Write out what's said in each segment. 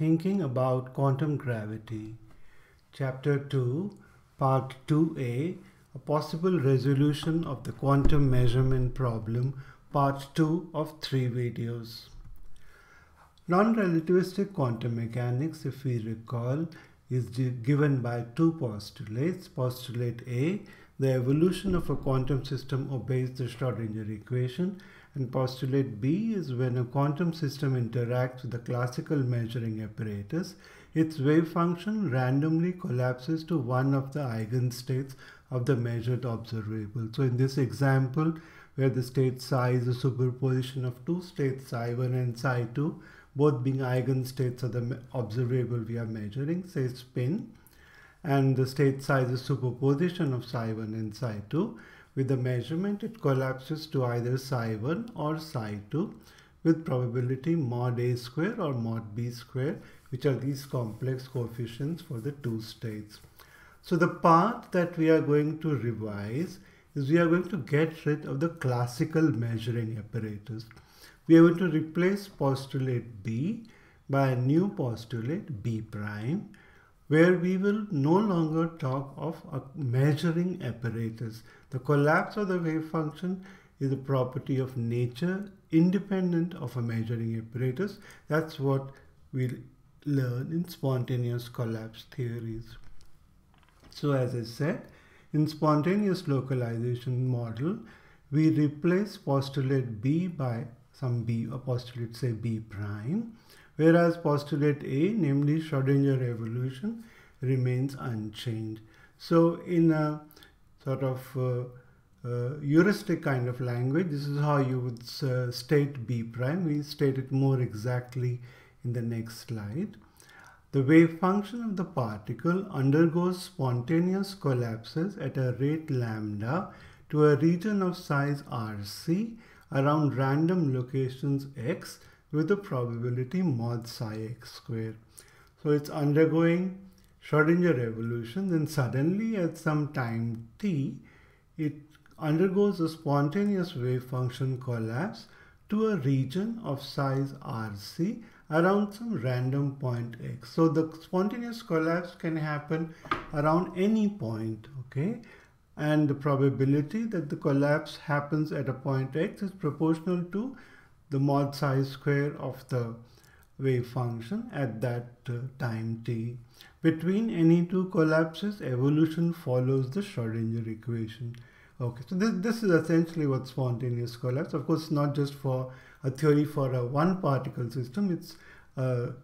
Thinking about quantum gravity. Chapter 2, Part 2a, a possible resolution of the quantum measurement problem, Part 2 of 3 videos. Non-relativistic quantum mechanics, if we recall, is given by two postulates. Postulate A, the evolution of a quantum system obeys the Schrödinger equation, and postulate B is when a quantum system interacts with the classical measuring apparatus, its wave function randomly collapses to one of the eigenstates of the measured observable. So in this example, where the state psi is a superposition of two states psi1 and psi2, both being eigenstates of the observable we are measuring, say spin, and the state psi is a superposition of psi1 and psi2. With the measurement, it collapses to either psi1 or psi2 with probability mod A square or mod B square, which are these complex coefficients for the two states. So the part that we are going to revise is we are going to get rid of the classical measuring apparatus. We are going to replace postulate B by a new postulate B prime, where we will no longer talk of a measuring apparatus. The collapse of the wave function is a property of nature independent of a measuring apparatus. That's what we'll learn in spontaneous collapse theories. So as I said, in spontaneous localization model, we replace postulate B by some B, or postulate say B prime, whereas postulate A, namely Schrödinger evolution, remains unchanged. So in a sort of heuristic kind of language, this is how you would state B prime. We state it more exactly in the next slide. The wave function of the particle undergoes spontaneous collapses at a rate lambda to a region of size Rc around random locations x with a probability mod psi x square. So it's undergoing Schrödinger evolution, then suddenly at some time t, it undergoes a spontaneous wave function collapse to a region of size Rc around some random point x. So the spontaneous collapse can happen around any point, okay? And the probability that the collapse happens at a point x is proportional to the mod psi square of the wave function at that time t. Between any two collapses, evolution follows the Schrödinger equation. Okay, so this is essentially what spontaneous collapse. Of course, not just for a theory for a one particle system, it's an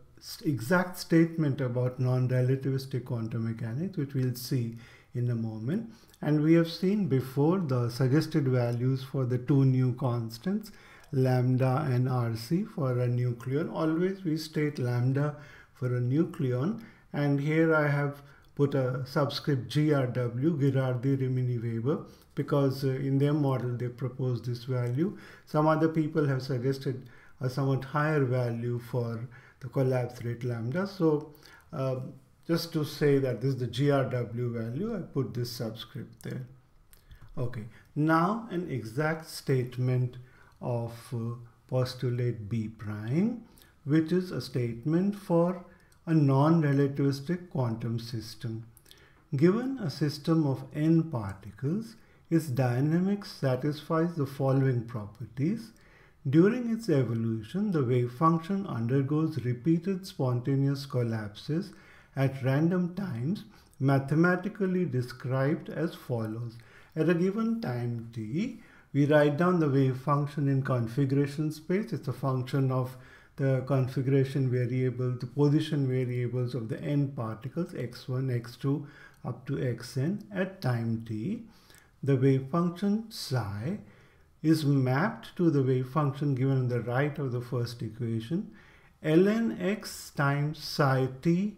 exact statement about non-relativistic quantum mechanics, which we'll see in a moment. And we have seen before the suggested values for the two new constants, lambda and Rc for a nucleon. Always we state lambda for a nucleon, and here I have put a subscript GRW, Girardi, Rimini, Weber, because in their model they propose this value. Some other people have suggested a somewhat higher value for the collapse rate lambda. So just to say that this is the GRW value, I put this subscript there. Okay, now an exact statement of postulate B prime, which is a statement for a non-relativistic quantum system. Given a system of n particles, its dynamics satisfies the following properties. During its evolution, the wave function undergoes repeated spontaneous collapses at random times, mathematically described as follows. At a given time t, we write down the wave function in configuration space. It's a function of the configuration variable, the position variables of the n particles, x1, x2, up to xn at time t. The wave function psi is mapped to the wave function given on the right of the first equation, ln x times psi t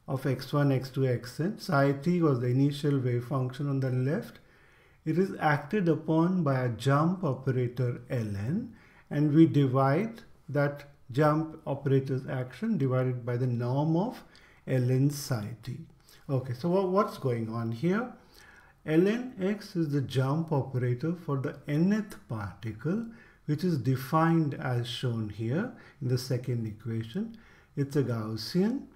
of x1, x2, xn. Psi t was the initial wave function on the left. It is acted upon by a jump operator ln, and we divide that jump operator's action divided by the norm of ln psi t. Okay, so what's going on here? Ln x is the jump operator for the nth particle, which is defined as shown here in the second equation. it's a Gaussian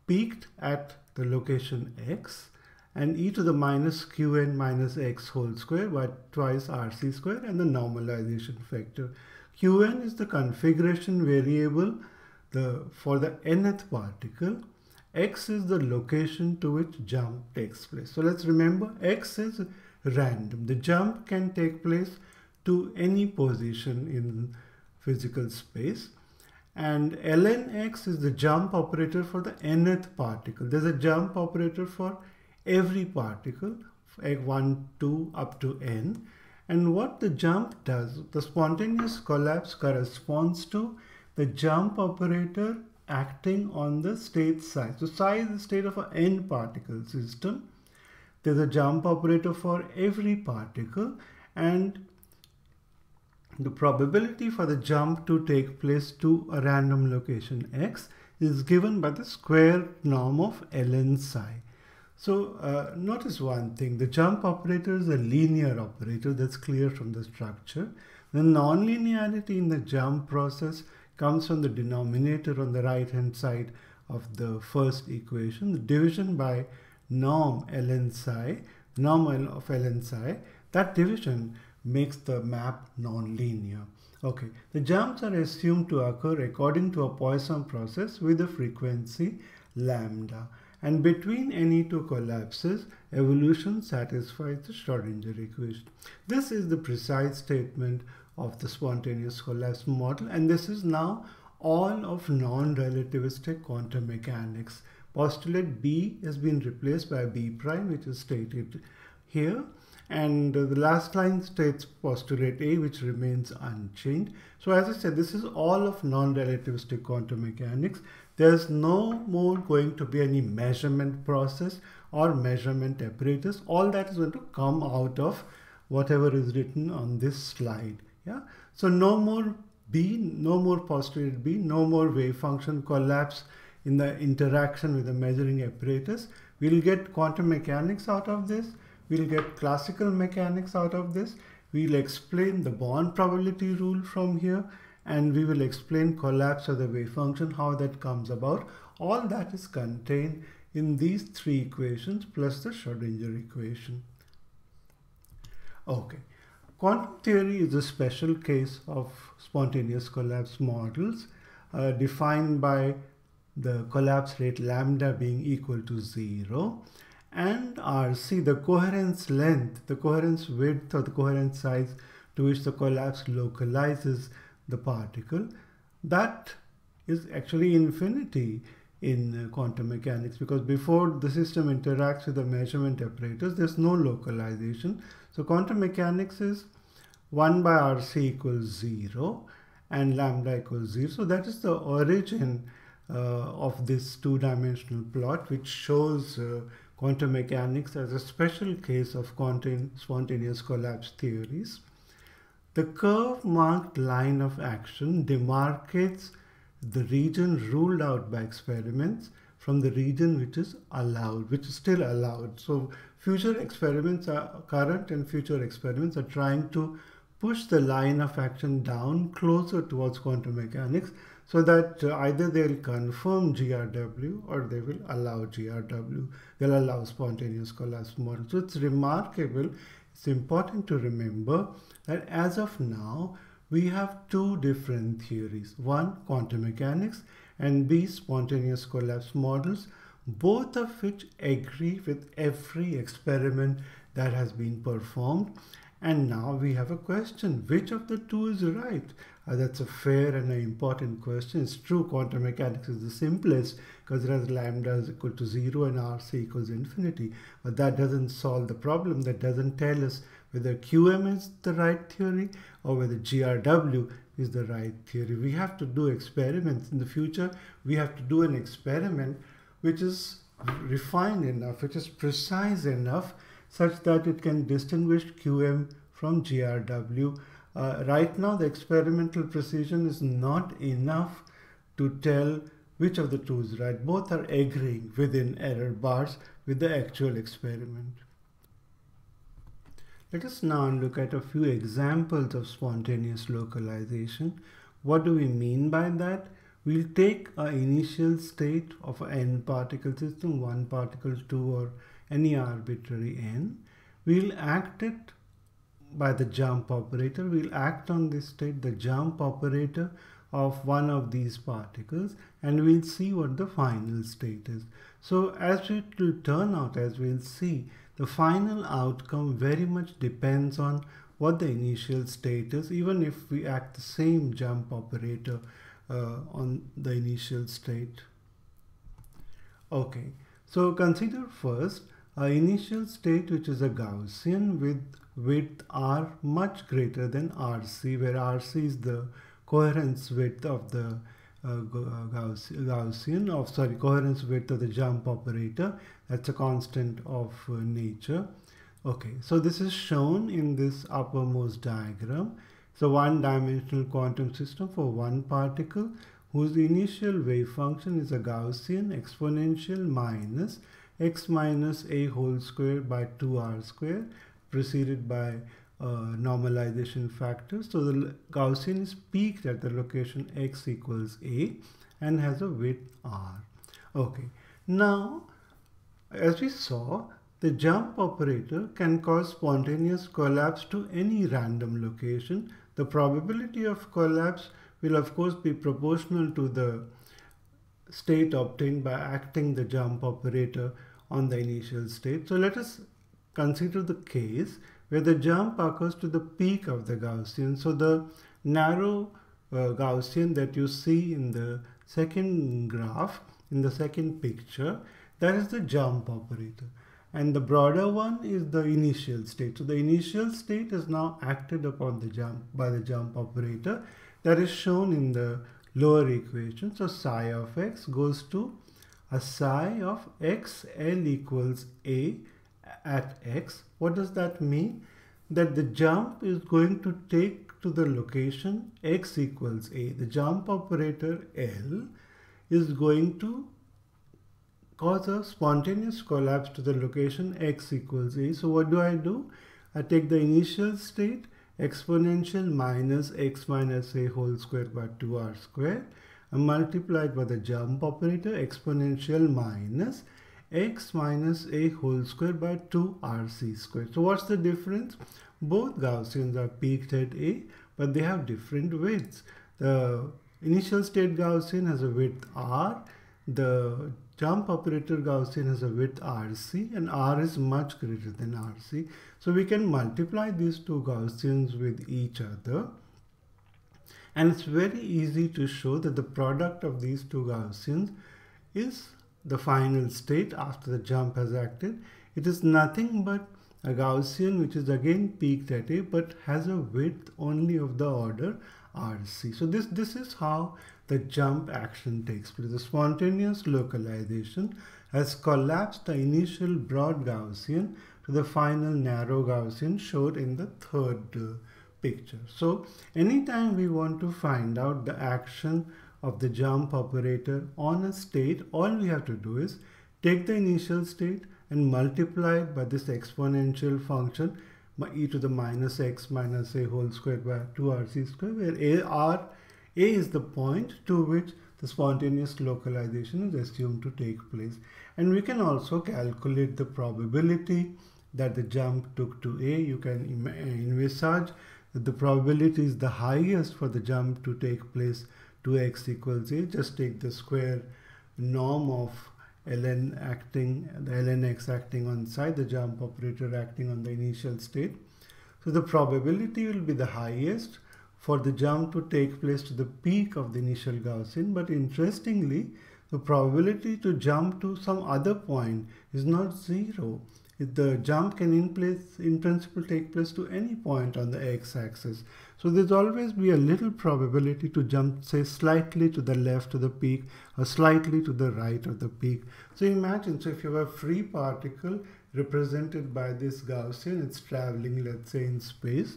peaked at the location x, and e to the minus qn minus x whole square by twice rc square, and the normalization factor. Qn is the configuration variable for the nth particle. X is the location to which jump takes place. So let's remember, x is random. The jump can take place to any position in physical space. And ln x is the jump operator for the nth particle. There's a jump operator for every particle, 1, 2, up to n. And what the jump does, the spontaneous collapse corresponds to the jump operator acting on the state psi. So psi is the state of an n particle system. There's a jump operator for every particle, and the probability for the jump to take place to a random location x is given by the square norm of ln psi. So notice one thing, the jump operator is a linear operator, that's clear from the structure. The nonlinearity in the jump process comes from the denominator on the right hand side of the first equation, the division by norm ln psi, norm of ln psi. That division makes the map nonlinear. Okay, the jumps are assumed to occur according to a Poisson process with a frequency lambda. And between any two collapses, evolution satisfies the Schrodinger equation. This is the precise statement of the spontaneous collapse model, and this is now all of non-relativistic quantum mechanics. Postulate B has been replaced by B prime, which is stated here, and the last line states postulate A, which remains unchanged. So as I said, this is all of non-relativistic quantum mechanics. There's no more going to be any measurement process or measurement apparatus. All that is going to come out of whatever is written on this slide. Yeah. So no more B, no more postulate B, no more wave function collapse in the interaction with the measuring apparatus. We'll get quantum mechanics out of this. We'll get classical mechanics out of this. We'll explain the Born probability rule from here, and we will explain collapse of the wave function, how that comes about. All that is contained in these three equations plus the Schrodinger equation. Okay. Quantum theory is a special case of spontaneous collapse models defined by the collapse rate lambda being equal to 0, and RC, the coherence length, the coherence width or the coherence size to which the collapse localizes the particle, that is actually infinity in quantum mechanics, because before the system interacts with the measurement apparatus, there's no localization. So quantum mechanics is 1 by RC equals 0 and lambda equals 0. So that is the origin of this two-dimensional plot, which shows quantum mechanics as a special case of spontaneous collapse theories. The curve-marked line of action demarcates the region ruled out by experiments from the region which is allowed, which is still allowed. So future experiments are, current and future experiments are trying to push the line of action down closer towards quantum mechanics, so that either they'll confirm GRW or they will allow GRW. They'll allow spontaneous collapse model. So it's remarkable. It's important to remember that as of now, we have two different theories. One, quantum mechanics, and B, spontaneous collapse models, both of which agree with every experiment that has been performed. And now we have a question, which of the two is right? That's a fair and an important question. It's true, quantum mechanics is the simplest because it has lambda is equal to 0 and RC equals infinity. But that doesn't solve the problem. That doesn't tell us whether QM is the right theory or whether GRW is the right theory. We have to do experiments. In the future, we have to do an experiment which is refined enough, which is precise enough, such that it can distinguish QM from GRW. Right now, the experimental precision is not enough to tell which of the two is right. Both are agreeing within error bars with the actual experiment. Let us now look at a few examples of spontaneous localization. What do we mean by that? we'll take an initial state of an n particle system, 1 particle, 2, or any arbitrary n. We'll act it by the jump operator. We'll act on this state, the jump operator of one of these particles, and we'll see what the final state is. So as it will turn out, as we'll see, the final outcome very much depends on what the initial state is, even if we act the same jump operator on the initial state. Okay, so consider first an initial state which is a Gaussian with width r much greater than rc, where rc is the coherence width of the coherence width of the jump operator. That's a constant of nature. Okay, so this is shown in this uppermost diagram. So one-dimensional quantum system for one particle whose initial wave function is a Gaussian exponential minus x minus a whole square by 2r square, preceded by normalization factor. So the Gaussian is peaked at the location x equals a and has a width r. Okay, now as we saw, the jump operator can cause spontaneous collapse to any random location. The probability of collapse will of course be proportional to the state obtained by acting the jump operator on the initial state. So let us consider the case where the jump occurs to the peak of the Gaussian. So the narrow Gaussian that you see in the second graph, in the second picture, that is the jump operator. And the broader one is the initial state. So the initial state is now acted upon the jump by the jump operator. That is shown in the lower equation. So psi of x goes to a psi of x L equals a at x. What does that mean? That the jump is going to take to the location x equals a. The jump operator L is going to cause a spontaneous collapse to the location x equals a. So what do? I take the initial state exponential minus x minus a whole square by 2r square and multiplied by the jump operator exponential minus x minus a whole square by 2rc square. So what's the difference? Both Gaussians are peaked at a, but they have different widths. The initial state Gaussian has a width r, the jump operator Gaussian has a width rc, and r is much greater than rc. So we can multiply these two Gaussians with each other, and it's very easy to show that the product of these two Gaussians is the final state after the jump has acted. It is nothing but a Gaussian which is again peaked at a but has a width only of the order rc. So this is how the jump action takes place. The spontaneous localization has collapsed the initial broad Gaussian to the final narrow Gaussian shown in the third picture. So anytime we want to find out the action of the jump operator on a state, all we have to do is take the initial state and multiply it by this exponential function by e to the minus x minus a whole square by 2rc square, where a is the point to which the spontaneous localization is assumed to take place. And we can also calculate the probability that the jump took to a. You can envisage that the probability is the highest for the jump to take place to x equals a. Just take the square norm of ln acting, the ln x acting on side, the jump operator acting on the initial state. So the probability will be the highest for the jump to take place to the peak of the initial Gaussian. But interestingly, the probability to jump to some other point is not zero. The jump can in principle take place to any point on the x-axis. So there's always be a little probability to jump, say, slightly to the left of the peak or slightly to the right of the peak. So imagine, so if you have a free particle represented by this Gaussian, it's traveling, let's say, in space,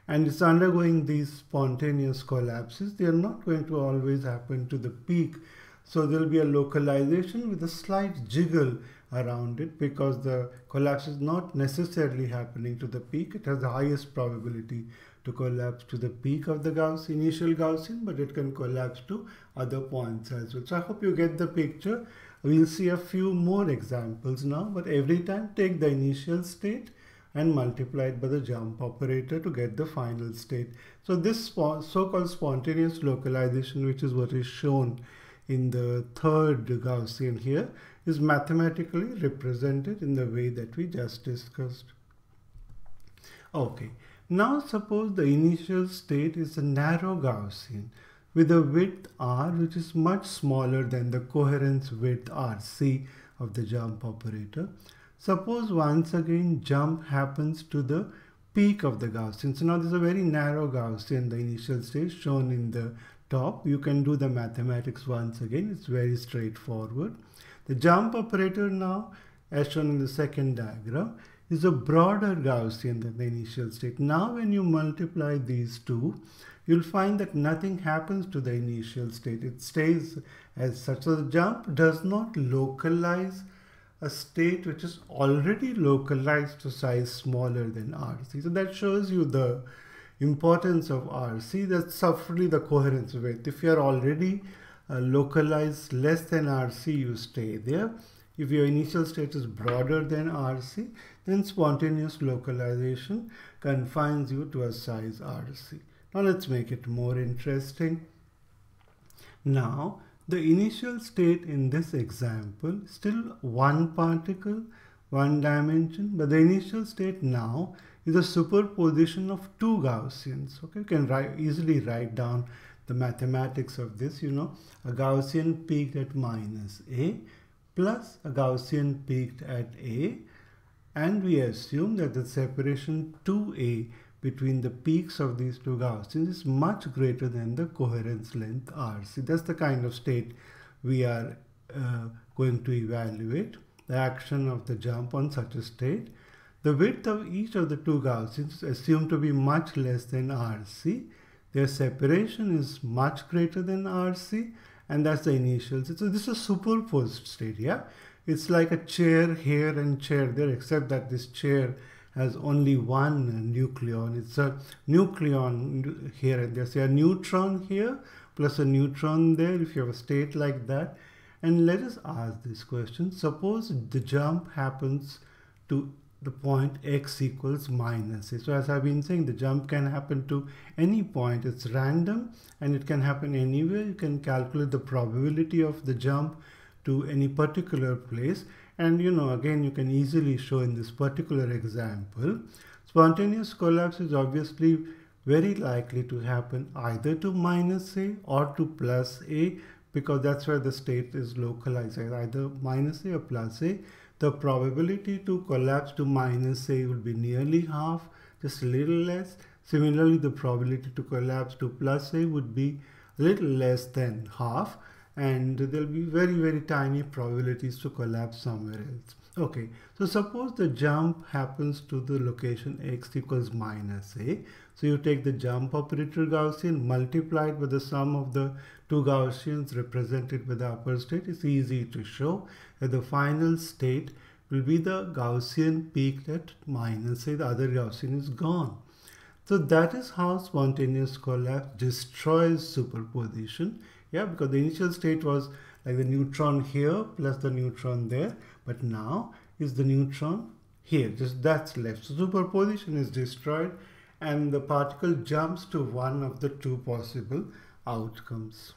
and it's undergoing these spontaneous collapses. They are not going to always happen to the peak. So there will be a localization with a slight jiggle around it because the collapse is not necessarily happening to the peak. It has the highest probability to collapse to the peak of the initial Gaussian, but it can collapse to other points as well. So I hope you get the picture. We'll see a few more examples now, but every time take the initial state and multiply it by the jump operator to get the final state. So this so-called spontaneous localization, which is what is shown in the third Gaussian here, is mathematically represented in the way that we just discussed. Okay, now suppose the initial state is a narrow Gaussian with a width r which is much smaller than the coherence width rc of the jump operator. Suppose once again jump happens to the peak of the Gaussian. So now this is a very narrow Gaussian, the initial state shown in the top. You can do the mathematics once again. It's very straightforward. The jump operator now, as shown in the second diagram, is a broader Gaussian than the initial state. Now when you multiply these two, you'll find that nothing happens to the initial state. It stays as such. So the jump does not localize a state which is already localized to size smaller than RC. So that shows you the importance of RC. That's roughly the coherence width. If you are already localized less than RC, you stay there. If your initial state is broader than RC, then spontaneous localization confines you to a size RC. Now let's make it more interesting. Now, the initial state in this example, still one particle, one dimension, but the initial state now is a superposition of two Gaussians. Okay, you can easily write down the mathematics of this. You know, a Gaussian peaked at minus A plus a Gaussian peaked at A, and we assume that the separation 2A between the peaks of these two Gaussians is much greater than the coherence length RC. That's the kind of state we are going to evaluate, the action of the jump on such a state. The width of each of the two Gaussians is assumed to be much less than RC. Their separation is much greater than RC, and that's the initial state. So this is a superposed state, yeah? It's like a chair here and chair there, except that this chair has only one nucleon. It's a nucleon here and there. So a neutron here plus a neutron there, if you have a state like that. And let us ask this question. Suppose the jump happens to the point x equals minus a. So as I've been saying, the jump can happen to any point. It's random and it can happen anywhere. You can calculate the probability of the jump to any particular place. And you know, again, you can easily show in this particular example, spontaneous collapse is obviously very likely to happen either to minus a or to plus a, because that's where the state is localized, either minus a or plus a. The probability to collapse to minus a will be nearly half, just a little less. Similarly, the probability to collapse to plus a would be a little less than half. And there'll be very, very tiny probabilities to collapse somewhere else. Okay, so suppose the jump happens to the location x equals minus a. So you take the jump operator Gaussian, multiply it with the sum of the two Gaussians represented by the upper state. It's easy to show that the final state will be the Gaussian peaked at minus a. The other Gaussian is gone. So that is how spontaneous collapse destroys superposition. Yeah, because the initial state was like the neutron here plus the neutron there, but now is the neutron here, just that's left. So superposition is destroyed and the particle jumps to one of the two possible outcomes.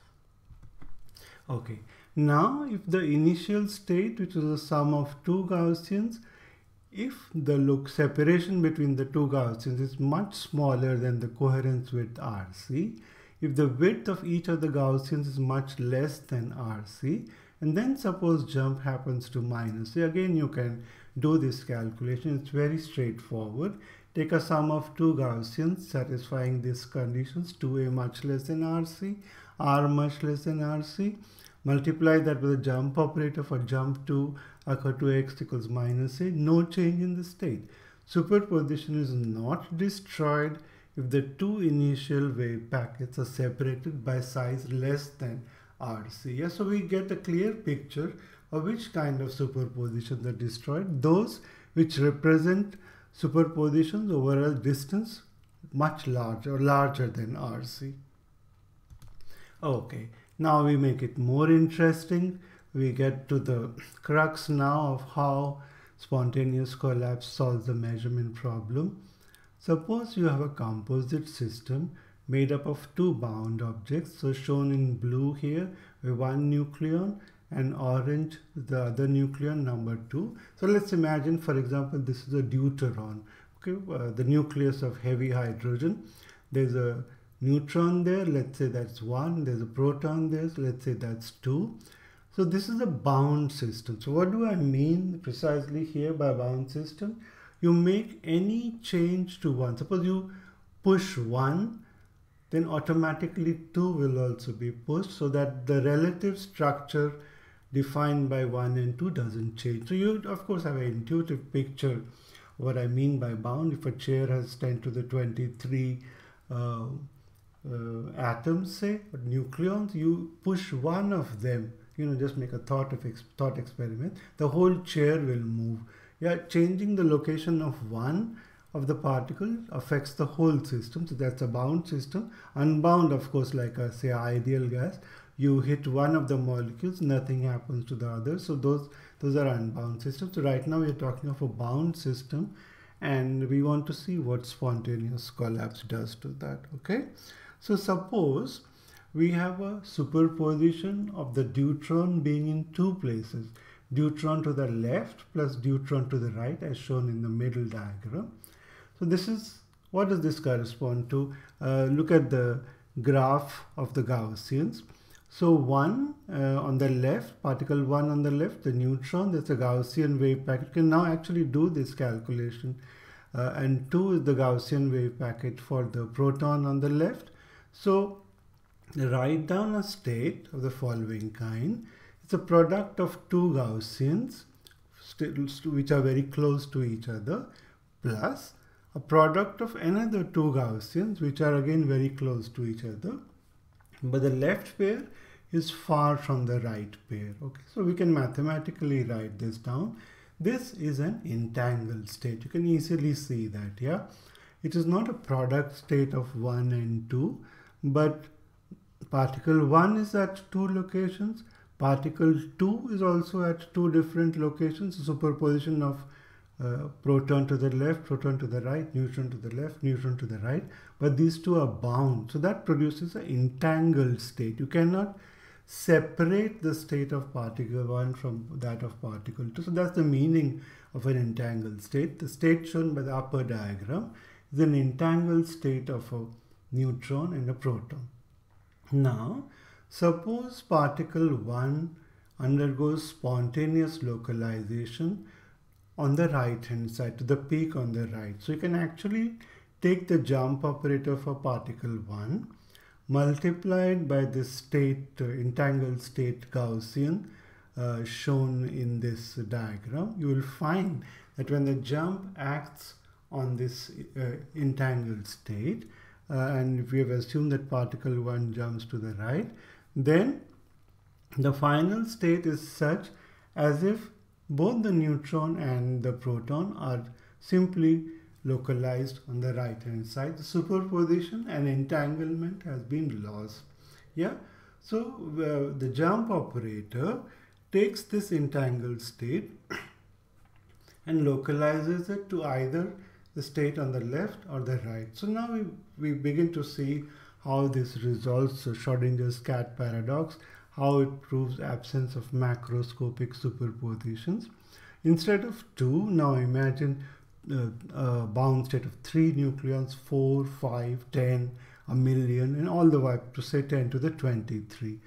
Okay, now if the initial state, which is the sum of two Gaussians, if the separation between the two Gaussians is much smaller than the coherence width RC, if the width of each of the Gaussians is much less than RC, and then suppose jump happens to minus a, again you can do this calculation. It's very straightforward. Take a sum of two Gaussians satisfying these conditions, 2a much less than RC, r much less than RC. Multiply that with a jump operator for jump to occur to x equals minus a, no change in the state. Superposition is not destroyed if the two initial wave packets are separated by size less than RC. Yeah, so we get a clear picture of which kind of superpositions are destroyed. Those which represent superpositions over a distance much larger than RC. Okay, now we make it more interesting. We get to the crux now of how spontaneous collapse solves the measurement problem. Suppose you have a composite system made up of two bound objects, so shown in blue here with one nucleon, and orange the other nucleon, number 2. So let's imagine, for example, this is a deuteron, okay, the nucleus of heavy hydrogen. There's a neutron there, let's say that's 1. There's a proton there, so let's say that's 2. So this is a bound system. So what do I mean precisely here by bound system? You make any change to 1. Suppose you push 1, then automatically 2 will also be pushed, so that the relative structure defined by 1 and 2 doesn't change. So you of course have an intuitive picture what I mean by bound. If a chair has 10 to the 23 atoms, say, or nucleons, you push one of them, just make a thought experiment, the whole chair will move. Yeah, changing the location of one of the particle affects the whole system. So that's a bound system. Unbound, of course, like a, say, ideal gas, you hit one of the molecules, nothing happens to the other. So those are unbound systems. So right now we are talking of a bound system, and we want to see what spontaneous collapse does to that. Okay, so suppose we have a superposition of the deuteron being in two places, deuteron to the left plus deuteron to the right, as shown in the middle diagram. So this is, what does this correspond to? Look at the graph of the Gaussians. So 1 on the left, particle 1 on the left, the neutron, that's a Gaussian wave packet. You can now actually do this calculation. And 2 is the Gaussian wave packet for the proton on the left. So write down a state of the following kind. It's a product of two Gaussians, which are very close to each other, plus a product of another two Gaussians, which are again very close to each other. But the left pair is far from the right pair. Okay, so we can mathematically write this down. This is an entangled state. You can easily see that, yeah. It is not a product state of 1 and 2, but particle 1 is at two locations. Particle 2 is also at two different locations. Superposition of proton to the left, proton to the right, neutron to the left, neutron to the right. But these two are bound. So that produces an entangled state. You cannot separate the state of particle 1 from that of particle 2. So that's the meaning of an entangled state. The state shown by the upper diagram is an entangled state of a neutron and a proton. Now, suppose particle 1 undergoes spontaneous localization on the right hand side, to the peak on the right. So you can actually take the jump operator for particle 1, multiplied by the state, entangled state Gaussian shown in this diagram. You will find that when the jump acts on this entangled state, and if we have assumed that particle 1 jumps to the right, then the final state is such as if both the neutron and the proton are simply localized on the right hand side. The superposition and entanglement has been lost. Yeah, so the jump operator takes this entangled state and localizes it to either the state on the left or the right. So now we begin to see how this resolves Schrodinger's cat paradox, how it proves absence of macroscopic superpositions. Instead of 2, now imagine a bound state of 3 nucleons, 4, 5, 10, a million, and all the way up to say 10 to the 23. You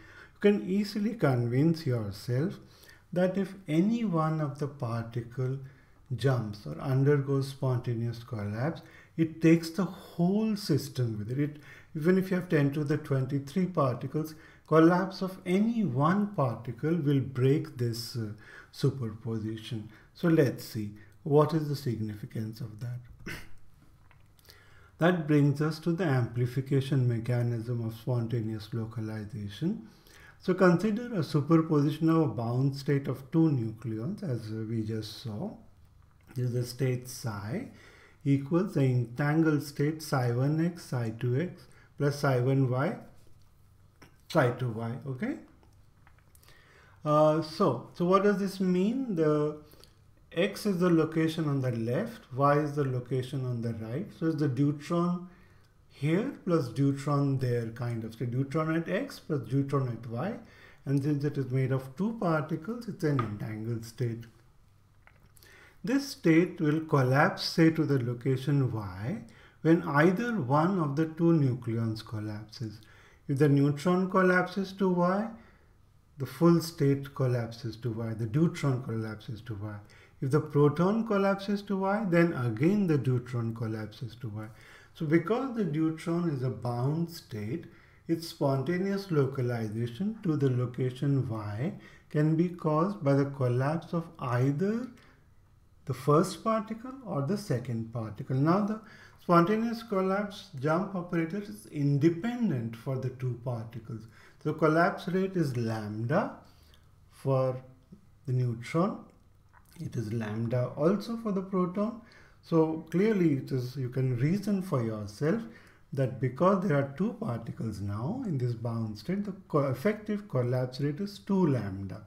can easily convince yourself that if any one of the particle jumps or undergoes spontaneous collapse, it takes the whole system with it. Even if you have 10 to the 23 particles, collapse of any one particle will break this superposition. So let's see, what is the significance of that? That brings us to the amplification mechanism of spontaneous localization. So consider a superposition of a bound state of two nucleons, as we just saw. This is the state psi. equals the entangled state psi1x, psi2x plus psi1y, psi2y. Okay. So what does this mean? The x is the location on the left, y is the location on the right. So it's the deuteron here plus deuteron there kind of. So deuteron at x plus deuteron at y. And since it is made of two particles, it's an entangled state. This state will collapse, say, to the location y when either one of the two nucleons collapses. If the neutron collapses to y, the full state collapses to y, the deuteron collapses to y. If the proton collapses to y, then again the deuteron collapses to y. So because the deuteron is a bound state, its spontaneous localization to the location y can be caused by the collapse of either the first particle or the second particle. Now the spontaneous collapse jump operator is independent for the two particles. The collapse rate is lambda for the neutron. It is lambda also for the proton. So clearly it is, you can reason for yourself that because there are two particles now in this bound state, the effective collapse rate is 2 lambda.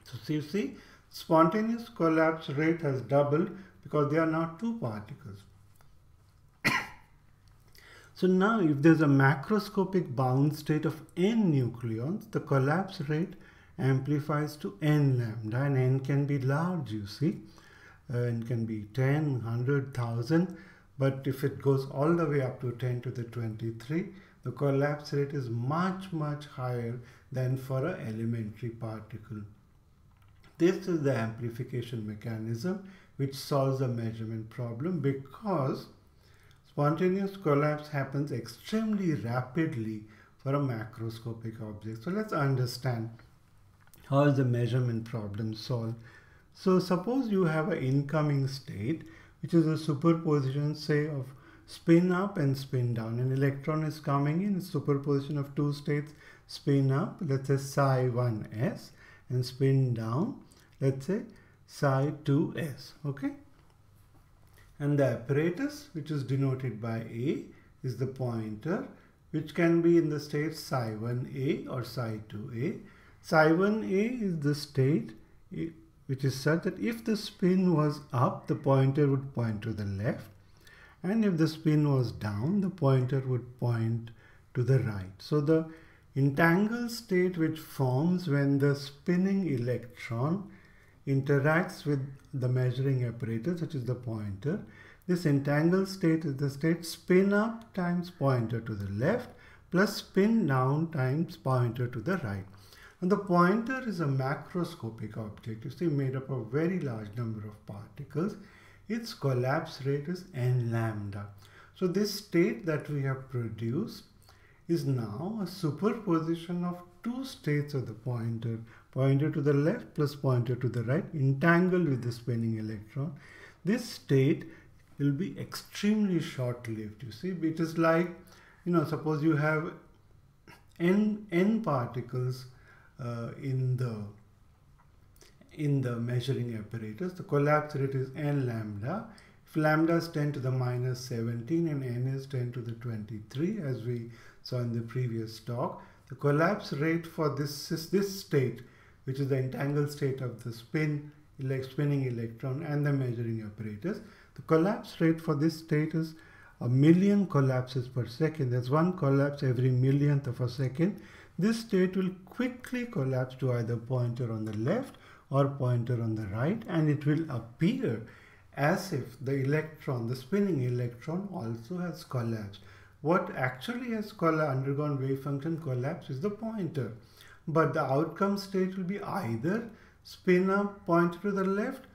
So you see, spontaneous collapse rate has doubled because there are now two particles. So now if there's a macroscopic bound state of n nucleons, the collapse rate amplifies to n lambda, and n can be large, you see. N can be 10, 100, 1000, but if it goes all the way up to 10 to the 23, the collapse rate is much higher than for an elementary particle. This is the amplification mechanism which solves the measurement problem, because spontaneous collapse happens extremely rapidly for a macroscopic object. So let's understand how is the measurement problem solved. So suppose you have an incoming state which is a superposition, say, of spin up and spin down. An electron is coming in, superposition of two states, spin up, let's say psi1s, and spin down, let's say psi2s. Okay. And the apparatus, which is denoted by A, is the pointer, which can be in the state psi1a or psi2a. Psi1a is the state which is such that if the spin was up, the pointer would point to the left, and if the spin was down, the pointer would point to the right. So the entangled state which forms when the spinning electron interacts with the measuring apparatus, which is the pointer. This entangled state is the state spin up times pointer to the left plus spin down times pointer to the right. And the pointer is a macroscopic object, you see, made up of a very large number of particles. Its collapse rate is n lambda. So this state that we have produced is now a superposition of two states of the pointer, pointer to the left plus pointer to the right, entangled with the spinning electron. This state will be extremely short-lived, you see. It is like, suppose you have n particles in the measuring apparatus. The collapse rate is n lambda. If lambda is 10 to the minus 17 and n is 10 to the 23, as we saw in the previous talk, the collapse rate for this state, which is the entangled state of the spinning electron and the measuring apparatus, the collapse rate for this state is 1,000,000 collapses per second. There's one collapse every millionth of a second. This state will quickly collapse to either pointer on the left or pointer on the right, and it will appear as if the electron, the spinning electron, also has collapsed. What actually has undergone wave function collapse is the pointer, but the outcome state will be either spin up pointer to the left,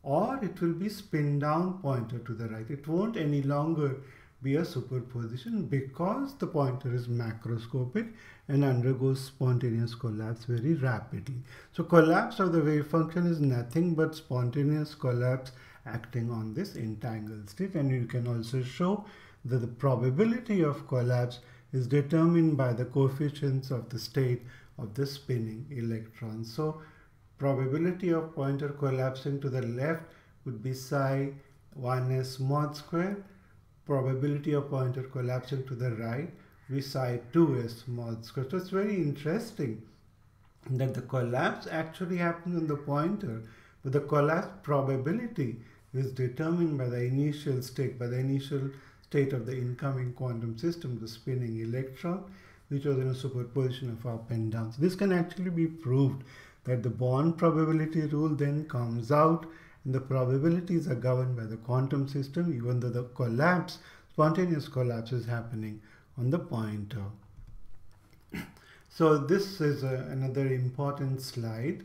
or it will be spin down pointer to the right. It won't any longer be a superposition because the pointer is macroscopic and undergoes spontaneous collapse very rapidly. So collapse of the wave function is nothing but spontaneous collapse acting on this entangled state, and you can also show that the probability of collapse is determined by the coefficients of the state of the spinning electron. So probability of pointer collapsing to the left would be psi One is mod square, probability of pointer collapsing to the right. We cite 2 as mod square. So it's very interesting that the collapse actually happens on the pointer, but the collapse probability is determined by the initial state, of the incoming quantum system, the spinning electron, which was in a superposition of up and down. So this can actually be proved that the Born probability rule then comes out, and the probabilities are governed by the quantum system, even though the collapse, spontaneous collapse, is happening on the pointer. So this is another important slide.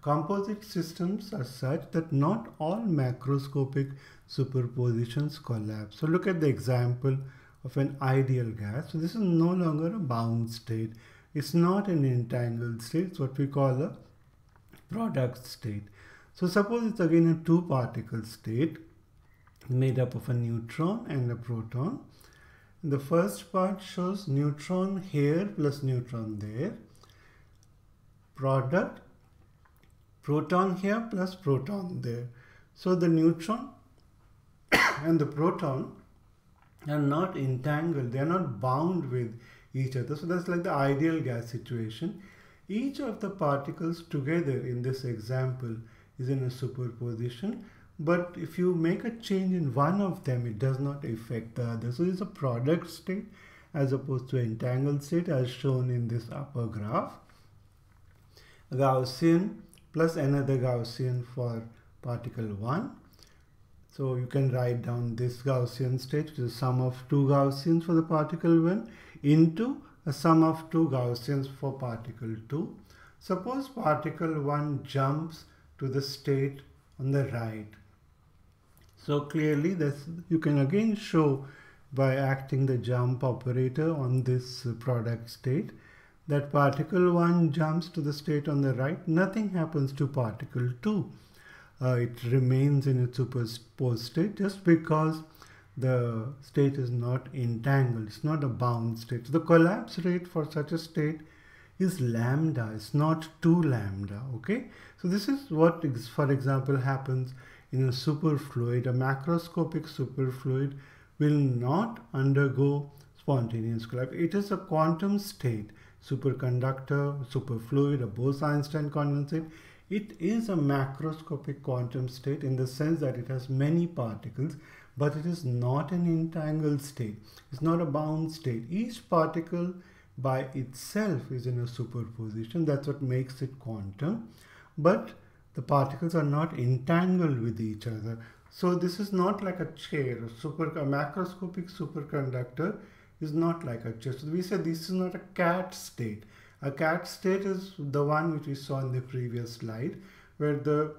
Composite systems are such that not all macroscopic superpositions collapse. So look at the example of an ideal gas. So this is no longer a bound state. It's not an entangled state. It's what we call a product state. So suppose it's again a two-particle state made up of a neutron and a proton. The first part shows neutron here plus neutron there. Product, proton here plus proton there. So the neutron and the proton are not entangled. They are not bound with each other. So that's like the ideal gas situation. Each of the particles together in this example is in a superposition. But if you make a change in one of them, it does not affect the other. So it's a product state as opposed to entangled state, as shown in this upper graph. A Gaussian plus another Gaussian for particle 1. So you can write down this Gaussian state, which is the sum of 2 Gaussians for the particle 1 into a sum of 2 Gaussians for particle 2. Suppose particle 1 jumps to the state on the right. So clearly this you can again show by acting the jump operator on this product state that particle 1 jumps to the state on the right. Nothing happens to particle 2. It remains in its superposed state just because the state is not entangled. It's not a bound state. So the collapse rate for such a state is lambda. It's not 2 lambda. Okay. So this is what, for example, happens in a superfluid. A macroscopic superfluid will not undergo spontaneous collapse. It is a quantum state. Superconductor, superfluid, a Bose-Einstein condensate. It is a macroscopic quantum state in the sense that it has many particles, but it is not an entangled state. It's not a bound state. Each particle by itself is in a superposition. That's what makes it quantum. But the particles are not entangled with each other. So this is not like a chair. A macroscopic superconductor is not like a chair. So we said this is not a cat state. A cat state is the one which we saw in the previous slide, where the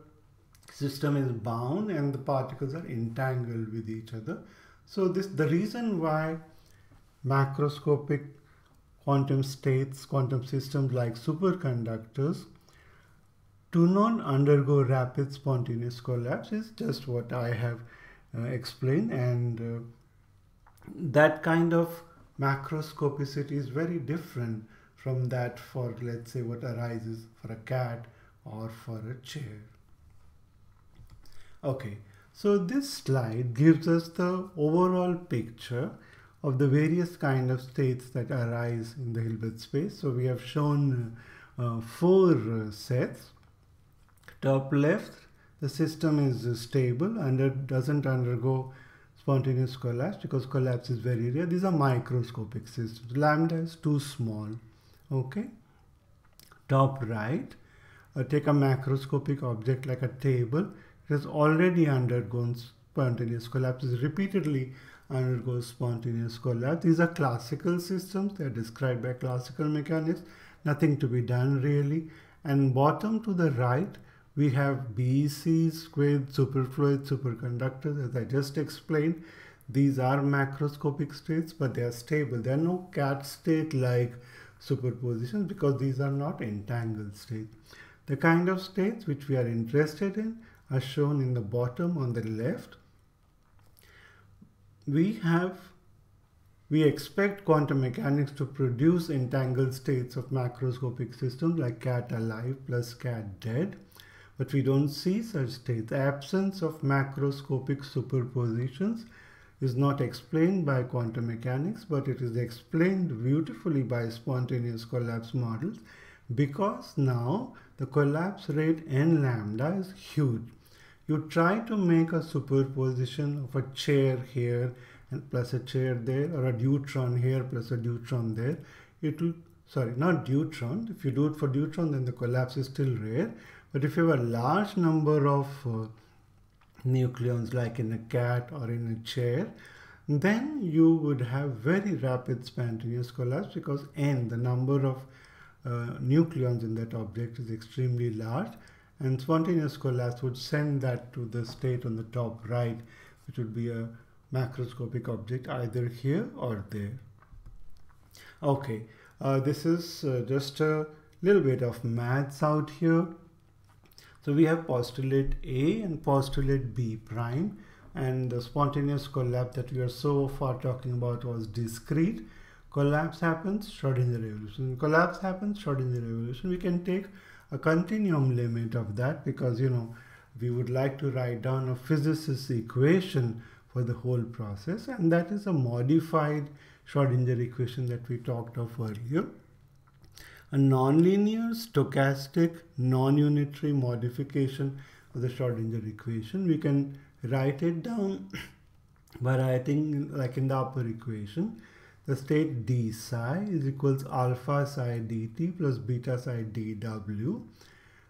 system is bound and the particles are entangled with each other. So the reason why macroscopic quantum states, quantum systems like superconductors do not undergo rapid spontaneous collapse is just what I have explained, and that kind of macroscopicity is very different from that for, let's say, what arises for a cat or for a chair. Okay, so this slide gives us the overall picture of the various kind of states that arise in the Hilbert space. So we have shown 4 sets. Top left, the system is stable and doesn't undergo spontaneous collapse because collapse is very rare. These are microscopic systems. Lambda is too small. Okay. Top right, take a macroscopic object like a table. It has already undergone spontaneous collapse. It repeatedly undergoes spontaneous collapse. These are classical systems. They are described by classical mechanics. Nothing to be done really. And bottom to the right, we have BECs with superfluid superconductors. As I just explained, these are macroscopic states, but they are stable. There are no cat state like superposition because these are not entangled states. The kind of states which we are interested in are shown in the bottom on the left. We expect quantum mechanics to produce entangled states of macroscopic systems like cat alive plus cat dead. but we don't see such states. The absence of macroscopic superpositions is not explained by quantum mechanics, but it is explained beautifully by spontaneous collapse models, because now the collapse rate n lambda is huge. You try to make a superposition of a chair here and plus a chair there, or a deuteron here plus a deuteron there. It will, sorry, not deuteron. If you do it for deuteron, then the collapse is still rare. But if you have a large number of nucleons like in a cat or in a chair, then you would have very rapid spontaneous collapse, because n, the number of nucleons in that object, is extremely large, and spontaneous collapse would send that to the state on the top right, which would be a macroscopic object either here or there. Okay, this is just a little bit of maths out here. So we have postulate A and postulate B prime, and the spontaneous collapse that we are so far talking about was discrete. Collapse happens, Schrodinger evolution. Collapse happens, Schrodinger evolution. We can take a continuum limit of that, because we would like to write down a physicist's equation for the whole process, and that is a modified Schrodinger equation that we talked of earlier. A nonlinear, stochastic, non-unitary modification of the Schrodinger equation. We can write it down by writing like in the upper equation. The state d psi is equals alpha psi dt plus beta psi dw,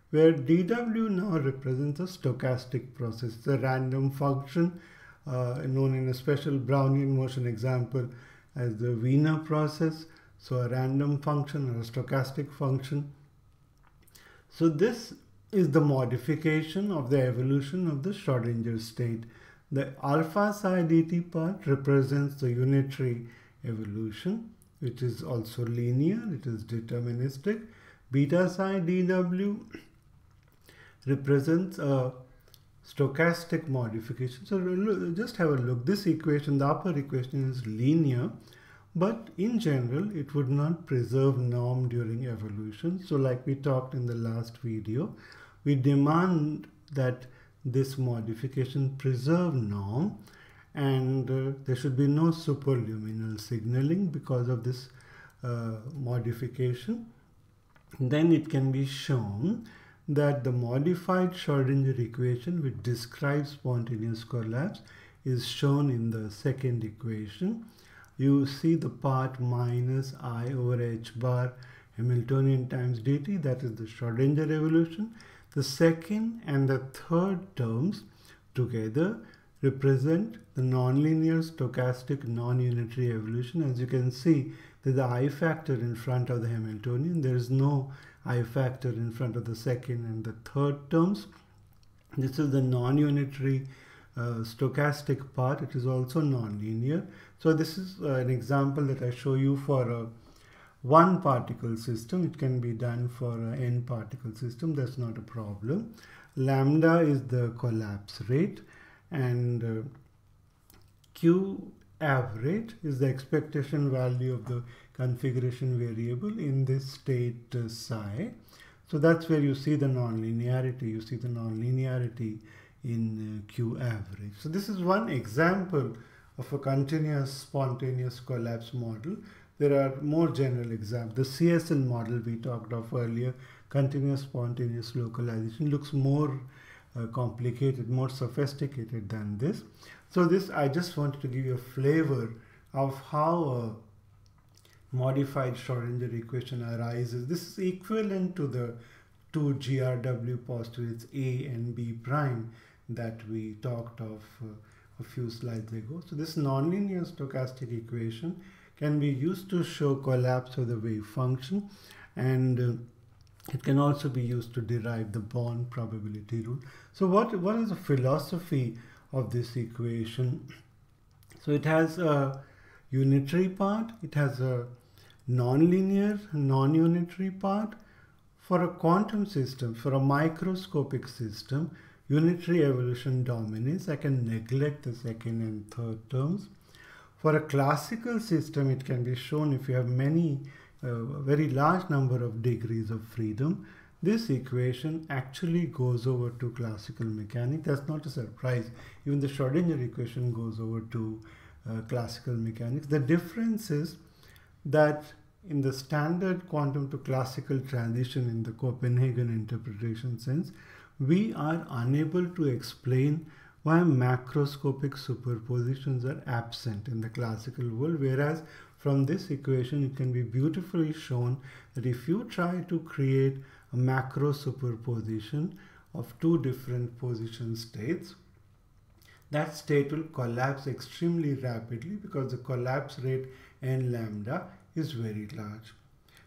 where dw now represents a stochastic process. It's a random function known in a special Brownian motion example as the Wiener process. So a random function or a stochastic function. So this is the modification of the evolution of the Schrodinger state. The alpha psi dt part represents the unitary evolution, which is also linear, it is deterministic. Beta psi dw represents a stochastic modification. So just have a look. This equation, the upper equation, is linear, but in general it would not preserve norm during evolution. So like we talked in the last video, we demand that this modification preserve norm, and there should be no superluminal signaling because of this modification. Then it can be shown that the modified Schrodinger equation, which describes spontaneous collapse, is shown in the second equation. You see the part minus I over h bar Hamiltonian times dt, that is the Schrodinger evolution. The second and the third terms together represent the nonlinear stochastic non-unitary evolution. As you can see, there's the I factor in front of the Hamiltonian. There is no I factor in front of the second and the third terms. This is the non-unitary stochastic part. It is also non-linear. So this is an example that I show you for a one particle system. It can be done for an n particle system. That's not a problem. Lambda is the collapse rate, and Q average is the expectation value of the configuration variable in this state psi. So that's where you see the nonlinearity. You see the nonlinearity in Q average. So this is one example of a continuous spontaneous collapse model. There are more general examples. The CSL model we talked of earlier, continuous spontaneous localization, looks more complicated, more sophisticated than this. So this, I just wanted to give you a flavor of how a modified Schrodinger equation arises. This is equivalent to the two GRW postulates A and B prime that we talked of a few slides ago. So this nonlinear stochastic equation can be used to show collapse of the wave function, and it can also be used to derive the Born probability rule. So what is the philosophy of this equation? So it has a unitary part, it has a nonlinear, non-unitary part. For a quantum system, for a microscopic system, unitary evolution dominates. I can neglect the second and third terms. For a classical system, it can be shown if you have many, very large number of degrees of freedom, this equation actually goes over to classical mechanics. That's not a surprise. Even the Schrodinger equation goes over to classical mechanics. The difference is that in the standard quantum to classical transition in the Copenhagen interpretation sense, we are unable to explain why macroscopic superpositions are absent in the classical world, whereas from this equation it can be beautifully shown that if you try to create a macro superposition of two different position states, that state will collapse extremely rapidly because the collapse rate n lambda is very large.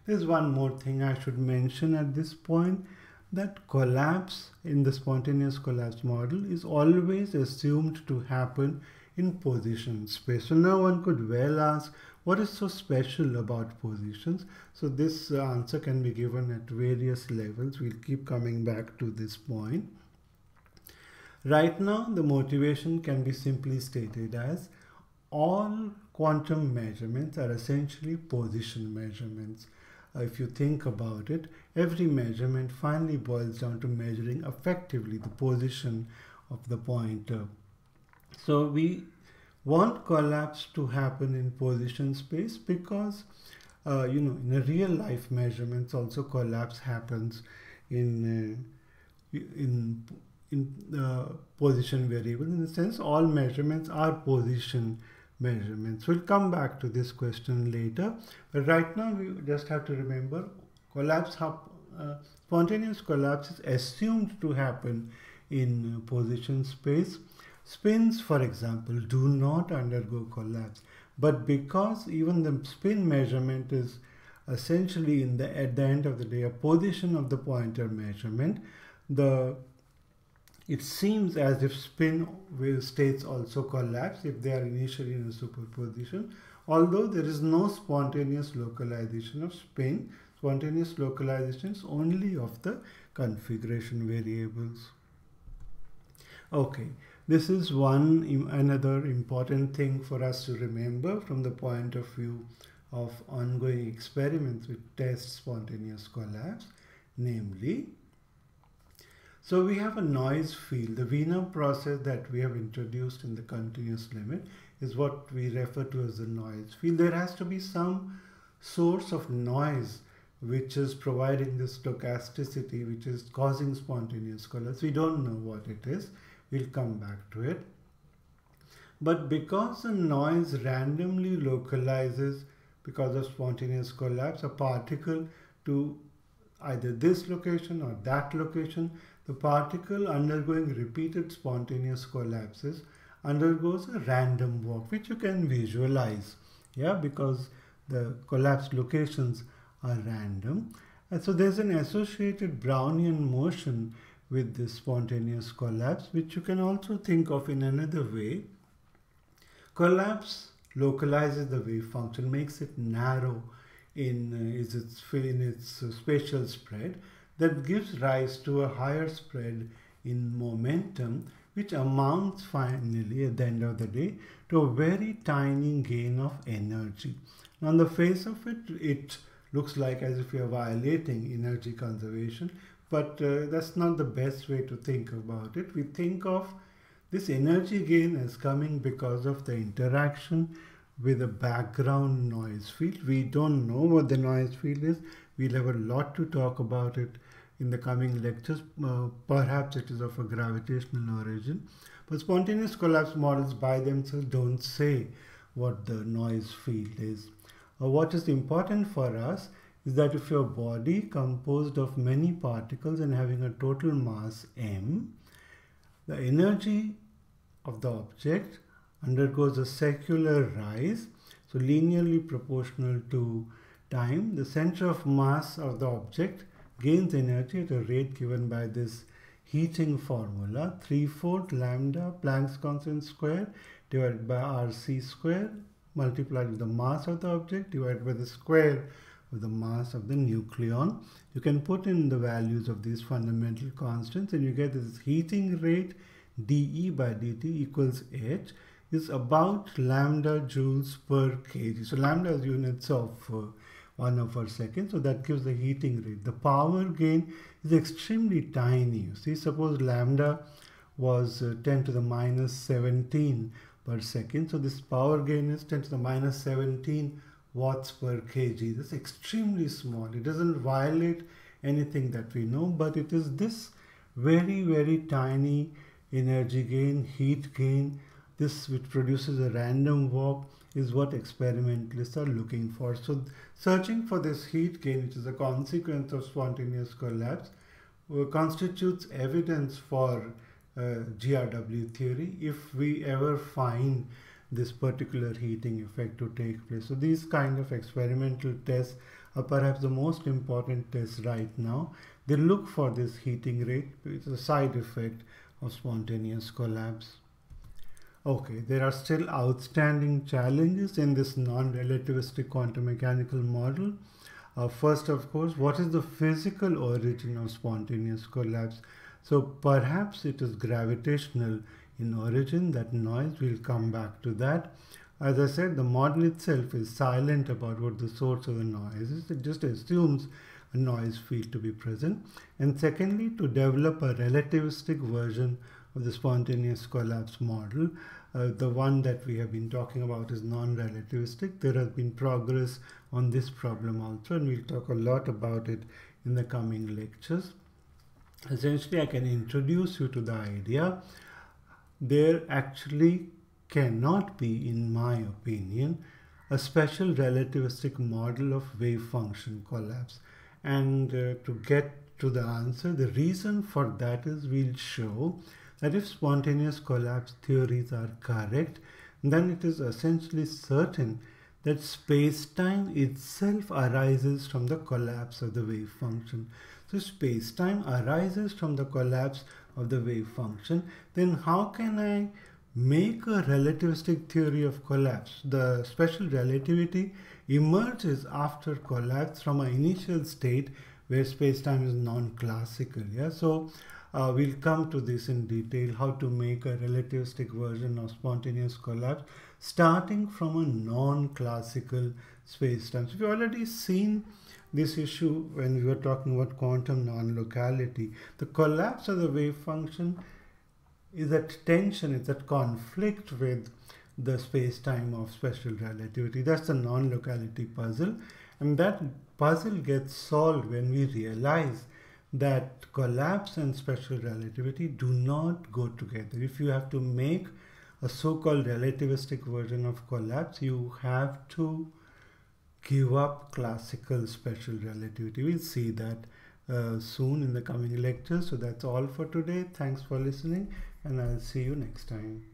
There's one more thing I should mention at this point, that collapse in the spontaneous collapse model is always assumed to happen in position space. So now one could well ask, what is so special about positions? So this answer can be given at various levels. We'll keep coming back to this point. Right now, the motivation can be simply stated as all quantum measurements are essentially position measurements. If you think about it, every measurement finally boils down to measuring effectively the position of the pointer. So we want collapse to happen in position space because in a real life measurements also collapse happens in position variable. In the sense, all measurements are position measurements. We'll come back to this question later, but right now we just have to remember spontaneous collapse is assumed to happen in position space. Spins, for example, do not undergo collapse, but because even the spin measurement is essentially at the end of the day a position of the pointer measurement, it seems as if spin states also collapse if they are initially in a superposition, although there is no spontaneous localization of spin. Spontaneous localization is only of the configuration variables. Okay, this is another important thing for us to remember from the point of view of ongoing experiments which test spontaneous collapse, namely, so we have a noise field. The Wiener process that we have introduced in the continuous limit is what we refer to as the noise field. There has to be some source of noise which is providing this stochasticity, which is causing spontaneous collapse. We don't know what it is. We'll come back to it. But because the noise randomly localizes because of spontaneous collapse, a particle to either this location or that location, the particle undergoing repeated spontaneous collapses undergoes a random walk, which you can visualize, because the collapse locations are random. And so there's an associated Brownian motion with this spontaneous collapse, which you can also think of in another way. Collapse localizes the wave function, makes it narrow in its spatial spread, that gives rise to a higher spread in momentum, which amounts finally at the end of the day to a very tiny gain of energy. On the face of it, it looks like as if we are violating energy conservation, but that's not the best way to think about it. We think of this energy gain as coming because of the interaction with a background noise field. We don't know what the noise field is. We'll have a lot to talk about it in the coming lectures. Perhaps it is of a gravitational origin. But spontaneous collapse models by themselves don't say what the noise field is. What is important for us is that if your body composed of many particles and having a total mass m, the energy of the object undergoes a secular rise, so linearly proportional to time. The center of mass of the object gains energy at a rate given by this heating formula, 3/4 lambda Planck's constant square divided by RC square multiplied with the mass of the object divided by the square of the mass of the nucleon. You can put in the values of these fundamental constants and you get this heating rate dE by dt equals h is about lambda joules per kg. So lambda is units of 1/second. So that gives the heating rate. The power gain is extremely tiny. You see, suppose lambda was 10 to the minus 17 per second. So this power gain is 10 to the minus 17 watts per kg. That's extremely small. It doesn't violate anything that we know, but it is this very, very tiny energy gain, heat gain, this which produces a random warp, is what experimentalists are looking for. So searching for this heat gain, which is a consequence of spontaneous collapse, constitutes evidence for GRW theory if we ever find this particular heating effect to take place. So these kind of experimental tests are perhaps the most important tests right now. They look for this heating rate, which is a side effect of spontaneous collapse. Okay, there are still outstanding challenges in this non-relativistic quantum mechanical model. First, of course, what is the physical origin of spontaneous collapse? So perhaps it is gravitational in origin, that noise. We'll come back to that. As I said, the model itself is silent about what the source of the noise is. It just assumes a noise field to be present. And secondly, to develop a relativistic version of the spontaneous collapse model. The one that we have been talking about is non-relativistic. There has been progress on this problem also, and we'll talk a lot about it in the coming lectures. Essentially, I can introduce you to the idea. There actually cannot be, in my opinion, a special relativistic model of wave function collapse. And to get to the answer, the reason for that is we'll show that if spontaneous collapse theories are correct, then it is essentially certain that space-time itself arises from the collapse of the wave function. So space-time arises from the collapse of the wave function. Then how can I make a relativistic theory of collapse? The special relativity emerges after collapse from an initial state where space-time is non-classical. Yeah, so we'll come to this in detail, how to make a relativistic version of spontaneous collapse starting from a non-classical space-time. So we've already seen this issue when we were talking about quantum non-locality. The collapse of the wave function is at tension, it's at conflict with the space-time of special relativity. That's the non-locality puzzle, and that puzzle gets solved when we realize that collapse and special relativity do not go together. If you have to make a so-called relativistic version of collapse, you have to give up classical special relativity. We'll see that soon in the coming lectures. So that's all for today. Thanks for listening, and I'll see you next time.